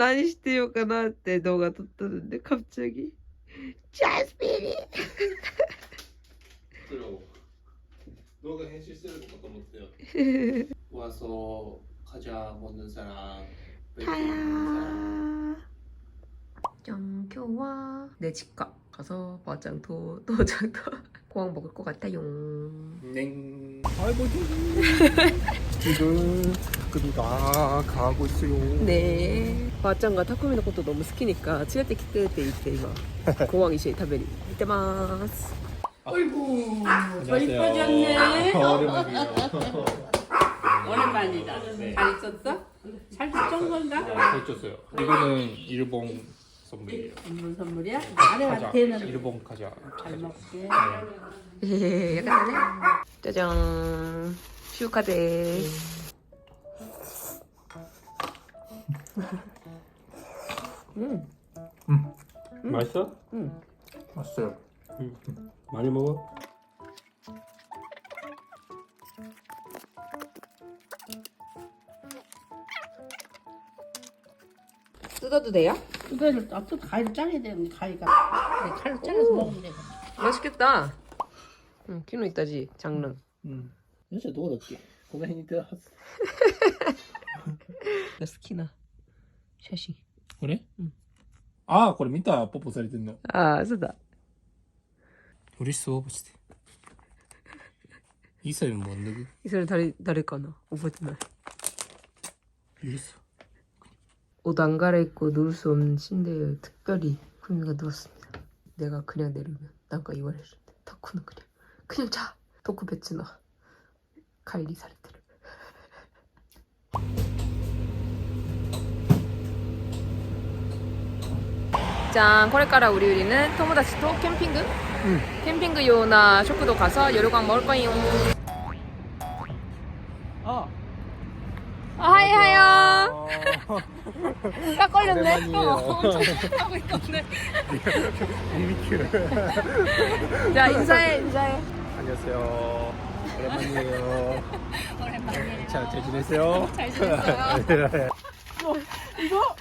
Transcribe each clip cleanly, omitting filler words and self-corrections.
何してようかなって動画撮ったので갑자기 자스민이 それを動画編集してるのかと思ったよ。와서 과자 먹는 사람, 베이컨 먹는 사람. 짠, 今日は내 집가 가서 마장도 도장도 공항 먹을 것 같아요. 냉. 아이고 지금 타쿠미가 가고 있어요. 네. 마짱과 타쿠미의 것도 너무 好き니까連れてきてって言って今공항一緒に食べに行ってます. 어이구, 더 안녕하세요. 이뻐졌네. 오랜만이에요. 오랜만이다. 네. 잘 있었어? 살도 쩐 건가? 잘 쪘어요. 이거는 일본 선물이에요. 선물 선물이야? 과자. 아래한테는 일본 과자. 잘 먹게. 예, 약간 나네. 짜잔. 슈카데. 맛있어? 왔어요. 많이 먹어. 뜯어도 돼요? 이거를 앞으로 가위로 잘라야 되는데 가위가 내 칼로 잘라서 먹으면 돼. 맛있겠다. 응, 키노 있다지, 장릉. じゃあどうだっけこの辺に手出す 나 스키나. 샤시. これああこれ見たポッポされてんの 아, 쓰다.嬉しそうマジで이 사람이 뭐 누구? 이 사람 다를까나? 오버드나. 알겠어. 옷 안 갈아입고 누울 수 없는 침대에 특별히 쿠미가 누웠습니다. 내가 그냥 내리면 난가 이완해준대. 타쿠는 그냥 자. 도쿠 베츠나 관리 사례들. 짠, これから 우리는 토모다치と 캠핑? 캠핑 요나 쇼크도 가서 요리광 먹을 거예요. 아 하이하요. 딱 걸렸네. 오랜만이에요. 하고 있었네. BBQ. 자, 인사해. 안녕하세요. 오랜만이에요. 오랜만이에요. 잘 지내세요? 잘 지냈어요? 이거?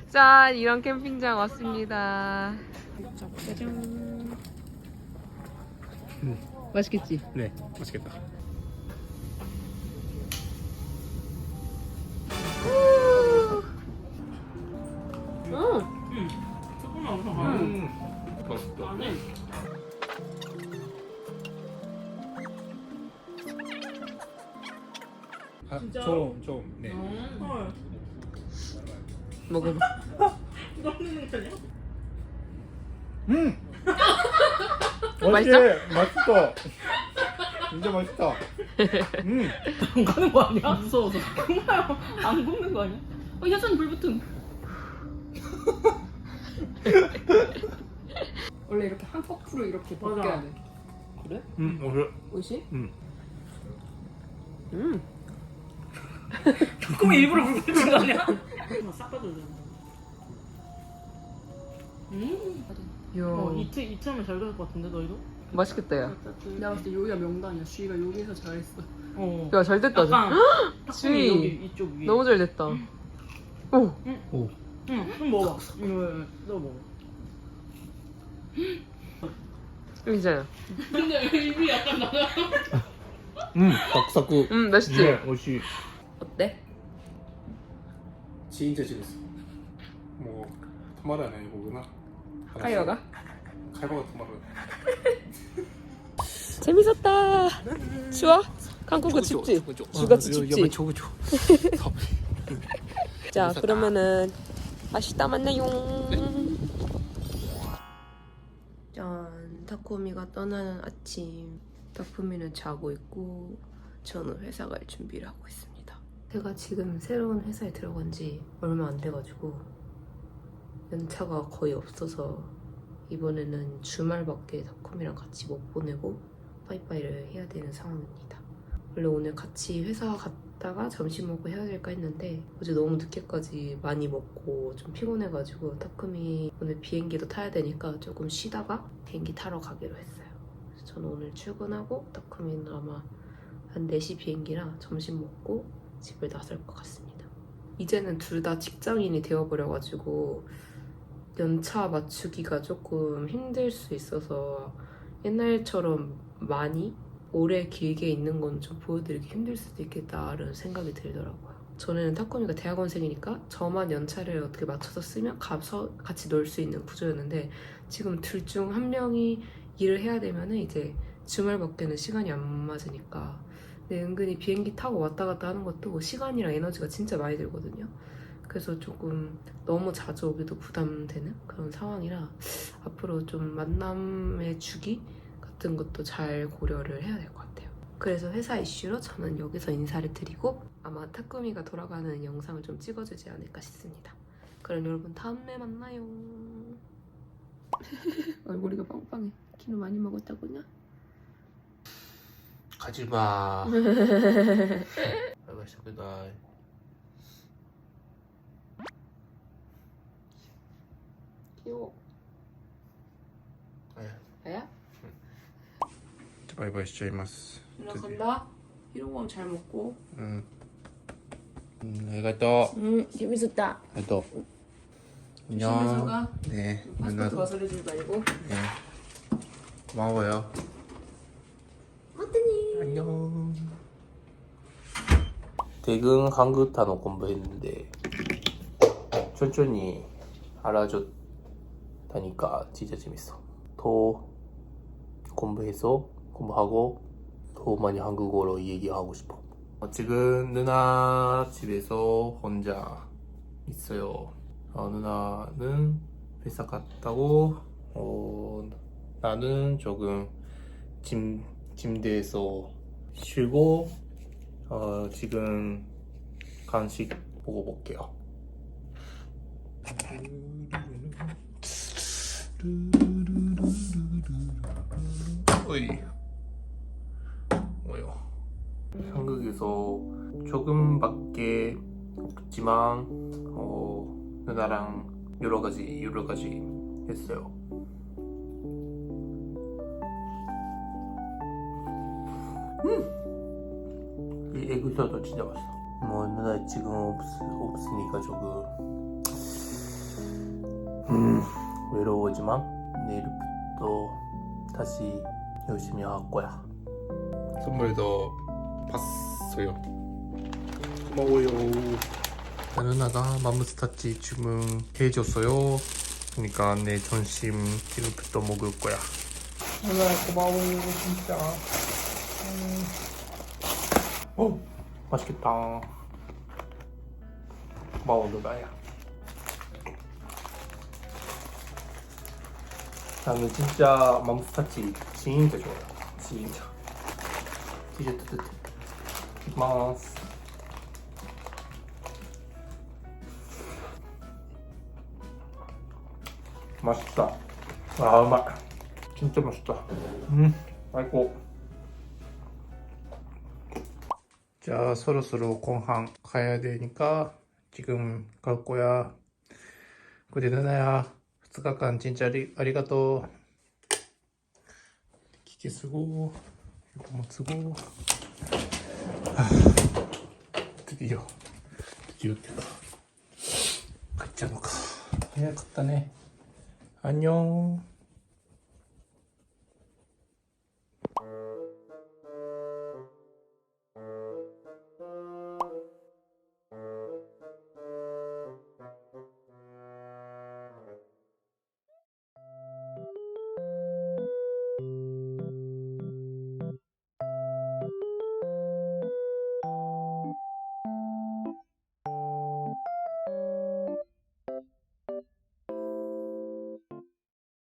짠, 이런 캠핑장 왔습니다. 짜잔. 맛있겠지? 네, 맛있겠다. 맛있다. 아, 좀, 네. 먹어봐. 맛있어? 맛있다. 진짜 맛있다. 안 가는 거 아니야? 무서워서. 안 굽는 거 아니야? 혜선 불붙음. 원래 이렇게 한 거꾸로 이렇게 벗겨야 돼. 그래? 그래. 옷이? 조금 일부러 불붙는 거 아니야? 싹 빠져야 돼. 요. 이틀 하면 잘 될 것 같은데 너희도? 맛있겠다, 야. 내가 봤을 때 여기가 명당이야. 주희가 여기서 잘했어. 야, 잘 됐다. 약간 수위. 여기 이쪽 위에. 너무 잘 됐다. 오. 응, 좀 먹어봐. 이거 너 먹어. 괜찮아. 근데 입이 약간 나가. 박사쿠. 맛있지? 네, 맛있지. 어때? 진짜 재밌어. 뭐 토마라는 이거구나. 카이와가? 카이와가 토마라. 재밌었다. 좋아? 한국어 춥지? 주같이 춥지? 저거. 자, 그러면은 아시다 만나요. 짠, 타쿠미가 떠나는 아침. 타쿠미는 자고 있고 저는 회사 갈 준비를 하고 있습니다. 제가 지금 새로운 회사에 들어간 지 얼마 안 돼가지고 연차가 거의 없어서 이번에는 주말밖에 타쿠미랑 같이 못 보내고 빠이빠이를 해야 되는 상황입니다. 원래 오늘 같이 회사 갔다가 점심 먹고 헤어질까 했는데 어제 너무 늦게까지 많이 먹고 좀 피곤해가지고 타쿠미 오늘 비행기도 타야 되니까 조금 쉬다가 비행기 타러 가기로 했어요. 그래서 저는 오늘 출근하고 타쿠미는 아마 한 4시 비행기라 점심 먹고 집을 나설 것 같습니다. 이제는 둘 다 직장인이 되어버려가지고 연차 맞추기가 조금 힘들 수 있어서 옛날처럼 많이 오래 길게 있는 건 좀 보여드리기 힘들 수도 있겠다라는 생각이 들더라고요. 전에는 타쿠미가 대학원생이니까 저만 연차를 어떻게 맞춰서 쓰면 가서 같이 놀 수 있는 구조였는데 지금 둘 중 한 명이 일을 해야 되면은 이제 주말밖에는 시간이 안 맞으니까. 근데 은근히 비행기 타고 왔다 갔다 하는 것도 시간이랑 에너지가 진짜 많이 들거든요. 그래서 조금 너무 자주 오기도 부담되는 그런 상황이라 앞으로 좀 만남의 주기 같은 것도 잘 고려를 해야 될 것 같아요. 그래서 회사 이슈로 저는 여기서 인사를 드리고 아마 타쿠미가 돌아가는 영상을 좀 찍어주지 않을까 싶습니다. 그럼 여러분 다음에 만나요. 얼굴이가 빵빵해. 키는 많이 먹었다고냐? 가지마. 알겠습니다. 귀여워. 아야? バイバイしちゃいます。 올라간다. 이런 거 잘 먹고. ありがとう。 재밌었다. ありがとう。 조심해서 가. 네. 파스포트 거슬리지 말고. 네. 고마워요. 맞더니. 안녕. 대근 한국 단어 공부했는데 천천히 알아줬다니까 진짜 재밌어. 더 공부하고 더 많이 한국어로 얘기하고 싶어. 지금 누나 집에서 혼자 있어요. 누나는 회사 갔다고 나는 조금 침대에서 쉬고 지금 간식 먹어볼게요. 어이 뭐요? 한국에서 조금밖에 없지만 누나랑 여러 가지 했어요. 이 에그서도 진짜 맛있어. 뭐 누나 지금 없으니까 조금 외로우지만 내일부터 다시 열심히 할 거야. 선물도 봤어요. 고마워요. 누나가 맘스터치 주문해줬어요. 그러니까 내 점심 지금부터 먹을 거야. 누나 고마워요 진짜. 맛있겠다. 고마워 누나야. 나는 진짜 맘스터치 진짜 좋아요. 진짜. 디저트 이마스. 맛있다. 진짜 맛있다. 아이고. 자, 서로 공항 가야 되니까 지금 갈 거야. 그래 누나야, 2日間 진짜 아리가또. 기계 쓰고 이거 뭐 쓰고. 드디어 됐다. 갔지 않을까. 그냥 갔다네. 안녕.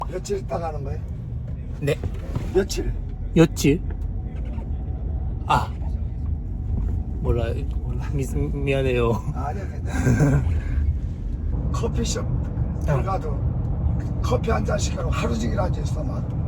며칠 있다 가는 거예요? 네. 며칠? 였지? 아 몰라. 미안해요. 아니야 괜찮아. 커피숍 가도 커피 한 잔 시켜놓고 하루 종일 앉아있어 막.